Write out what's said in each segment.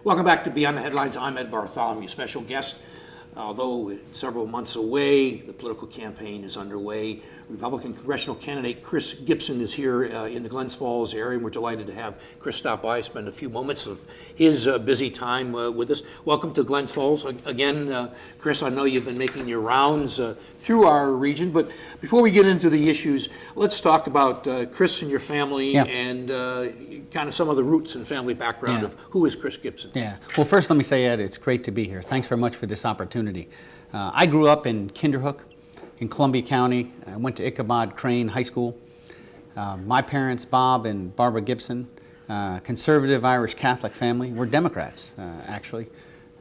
Welcome back to Beyond the Headlines. I'm Ed Bartholomew, special guest. Although several months away, the political campaign is underway. Republican congressional candidate Chris Gibson is here in the Glens Falls area, and we're delighted to have Chris stop by, spend a few moments of his busy time with us. Welcome to Glens Falls. Again, Chris, I know you've been making your rounds through our region, but before we get into the issues, let's talk about Chris and your family and kind of some of the roots and family background of who is Chris Gibson. Yeah. Well, first let me say, Ed, it's great to be here. Thanks very much for this opportunity. I grew up in Kinderhook in Columbia County. I went to Ichabod Crane High School. My parents, Bob and Barbara Gibson, conservative Irish Catholic family. We're Democrats, actually.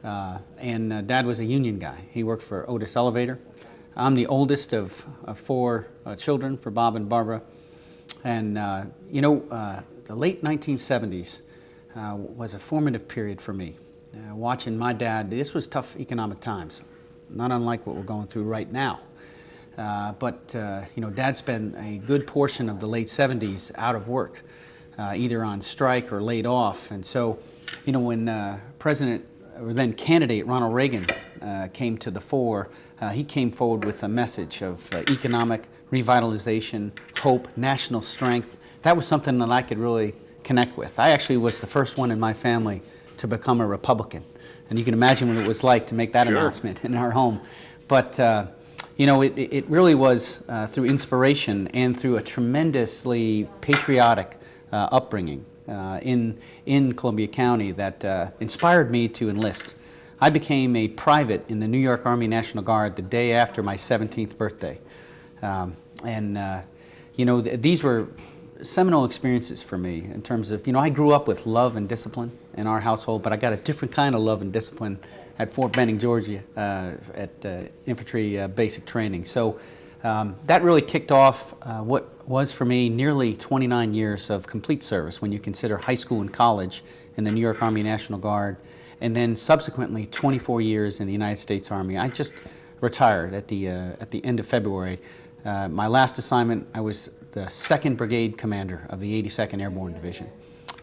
And Dad was a union guy. He worked for Otis Elevator. I'm the oldest of four children for Bob and Barbara. And, the late 1970s was a formative period for me. Watching my dad, this was tough economic times, not unlike what we're going through right now. But Dad spent a good portion of the late 70s out of work, either on strike or laid off. And so, when President, or then candidate Ronald Reagan came to the fore, he came forward with a message of economic revitalization, hope, national strength. That was something that I could really connect with. I actually was the first one in my family to become a Republican. And you can imagine what it was like to make that announcement in our home. But, it really was through inspiration and through a tremendously patriotic upbringing in Columbia County that inspired me to enlist. I became a private in the New York Army National Guard the day after my 17th birthday. These were seminal experiences for me in terms of, I grew up with love and discipline in our household, but I got a different kind of love and discipline at Fort Benning, Georgia, at infantry basic training. So that really kicked off what was for me nearly 29 years of complete service when you consider high school and college in the New York Army National Guard, and then subsequently 24 years in the United States Army. I just retired at the end of February. My last assignment, I was the 2nd Brigade Commander of the 82nd Airborne Division,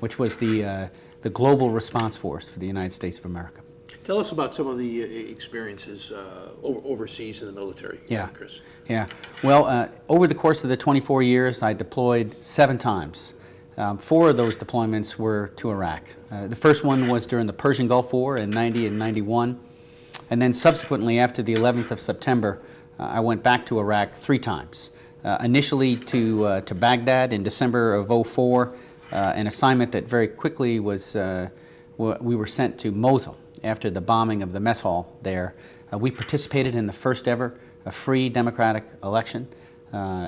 which was the global response force for the United States of America. Tell us about some of the experiences overseas in the military, Chris. Yeah. Well, over the course of the 24 years, I deployed 7 times. 4 of those deployments were to Iraq. The first one was during the Persian Gulf War in 90 and 91. And then subsequently, after the 11th of September, I went back to Iraq 3 times. Initially to Baghdad in December of '04, an assignment that very quickly was, we were sent to Mosul after the bombing of the mess hall there. We participated in the first ever free democratic election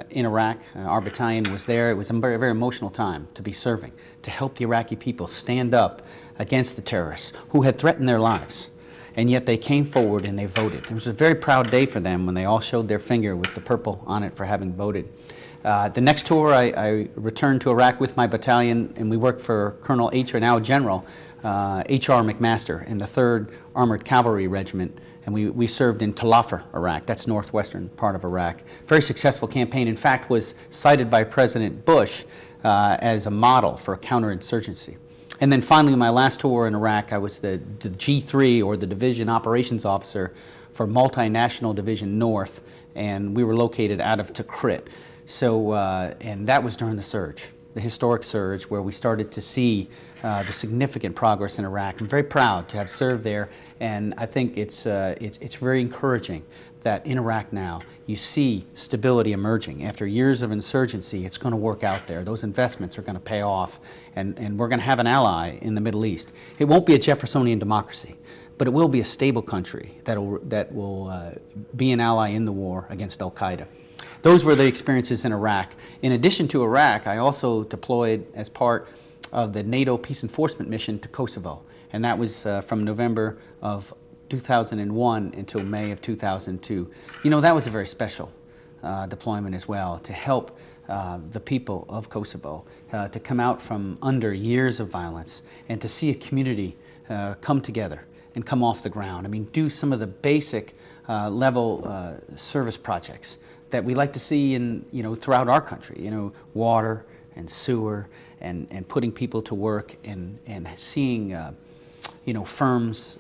in Iraq. Our battalion was there. It was a very, very emotional time to be serving, to help the Iraqi people stand up against the terrorists who had threatened their lives. And yet they came forward and they voted. It was a very proud day for them when they all showed their finger with the purple on it for having voted. The next tour, I returned to Iraq with my battalion, and we worked for Colonel H, or now General, H.R. McMaster in the 3rd Armored Cavalry Regiment, and we served in Talafar, Iraq. That's northwestern part of Iraq. Very successful campaign. In fact, was cited by President Bush as a model for counterinsurgency. And then finally, my last tour in Iraq, I was the G3, or the Division Operations Officer for Multinational Division North, and we were located out of Tikrit. So, and that was during the surge, the historic surge, where we started to see the significant progress in Iraq. I'm very proud to have served there, and I think it's very encouraging that in Iraq now you see stability emerging. After years of insurgency, it's going to work out there. Those investments are going to pay off, and we're going to have an ally in the Middle East. It won't be a Jeffersonian democracy, but it will be a stable country that will be an ally in the war against al-Qaeda. Those were the experiences in Iraq. In addition to Iraq, I also deployed as part of the NATO Peace Enforcement Mission to Kosovo, and that was from November of 2001 until May of 2002. That was a very special deployment as well, to help the people of Kosovo to come out from under years of violence and to see a community come together and come off the ground. I mean, do some of the basic level service projects that we like to see throughout our country, water and sewer and putting people to work and seeing firms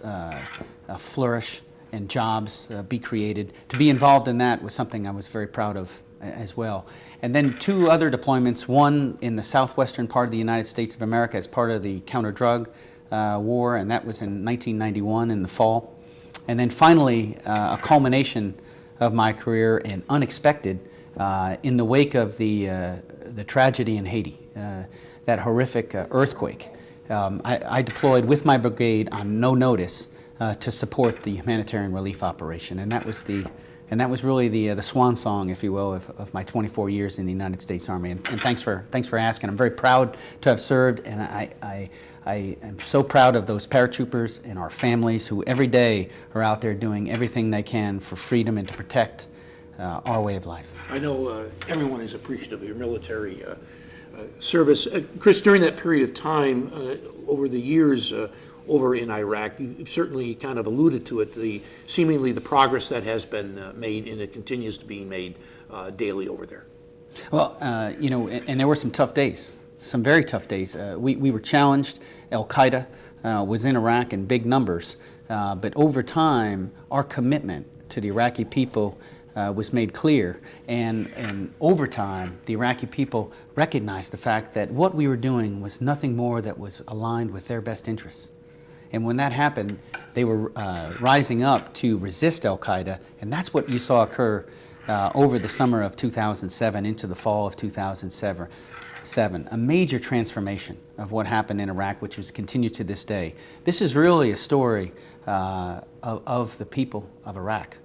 flourish and jobs be created. To be involved in that was something I was very proud of as well. And then 2 other deployments, one in the southwestern part of the United States of America as part of the counter-drug war, and that was in 1991 in the fall. And then finally, a culmination of my career and unexpected in the wake of the tragedy in Haiti, that horrific earthquake. I deployed with my brigade on no notice to support the humanitarian relief operation, and that was really the swan song, if you will, of my 24 years in the United States Army. And thanks for asking. I'm very proud to have served, and I am so proud of those paratroopers and our families who every day are out there doing everything they can for freedom and to protect our way of life. I know everyone is appreciative of your military service. Chris, during that period of time, over the years over in Iraq, you've certainly kind of alluded to it, seemingly the progress that has been made, and it continues to be made daily over there. Well, and there were some tough days, some very tough days. We were challenged. Al-Qaeda was in Iraq in big numbers, but over time, our commitment to the Iraqi people was made clear, and over time, the Iraqi people recognized the fact that what we were doing was nothing more that was aligned with their best interests. And when that happened, they were rising up to resist al-Qaeda, and that's what you saw occur over the summer of 2007 into the fall of 2007. A major transformation of what happened in Iraq, which has continued to this day. This is really a story of the people of Iraq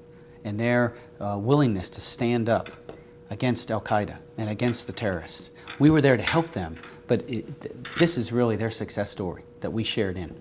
and their willingness to stand up against al-Qaeda and against the terrorists. We were there to help them, but this is really their success story that we shared in.